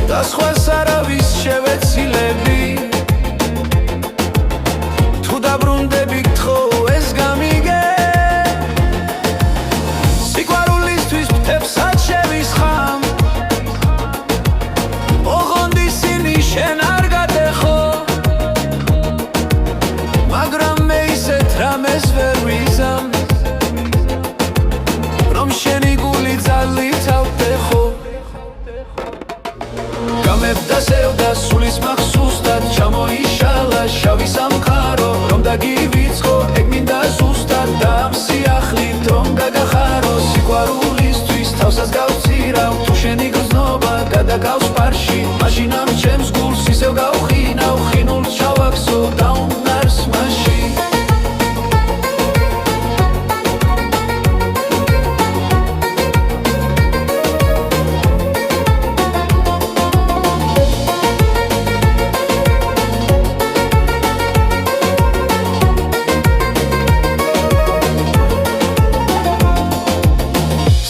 და სხვას არავის შევეცილები თუ დაბრუნდები გთხოვ ეს გამიგე სიყვარულისთვის ფრთებსაც შევისხამ ოღონდ ისინი შენ არ გადეხო მაგრამ მე ისეთ რამეს ვერ ვიზამ რომ შენი გული ძალით ავტეხო გამებდა სევდა სულის მახსუსტად ჩამოიშალა შავი სამყარო რომ დაგივიწყო ეგ მინდა ზუსტად და ამ სიახლით რომ გაგახარო სიყვარულისთვის თავსაც გავწირავ თუ შენი გრძნობა გადაგავს პარში მაშინ ამ ჩემს გულს ისევ გავხინავ ხინულს ჩავაქსო და უნარს მასში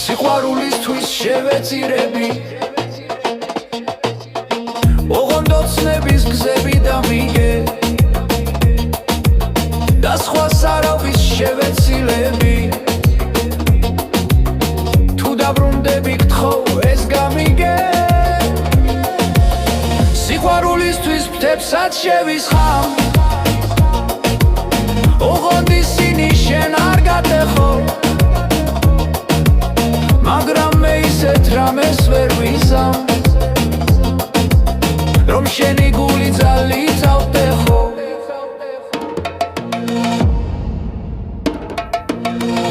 სიყვარულისთვის შევეცირები ოღონდ ოცნების გზები დამიგე და სხვას არავის შევეცილები თუ დაბრუნდები გთხოვ ეს გამიგე სიყვარულისთვის ფრთებსაც შევისხამ ოღონდ ისინი შენ არ გადეხო მაგრამ მე ისეთ რამეს ვერ ვიზამ რომ შენი გული ძალით ავტეხო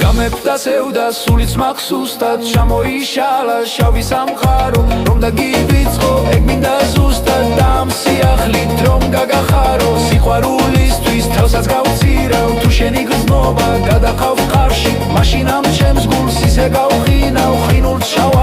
გამებდა სევდა სულიც მახსუსტად ჩამოიშალა შავი სამყარო რომ დაგივიწყო ეგ მინდა ზუსტად და ამ სიახლით რომ გაგახარო სიყვარულისთვის თავსაც გავწირავ თუ შენი გრძნობა გადახავ ყარში მაშინ ამ ჩემს გულს ისე გავხინავ ხინულს ჩავა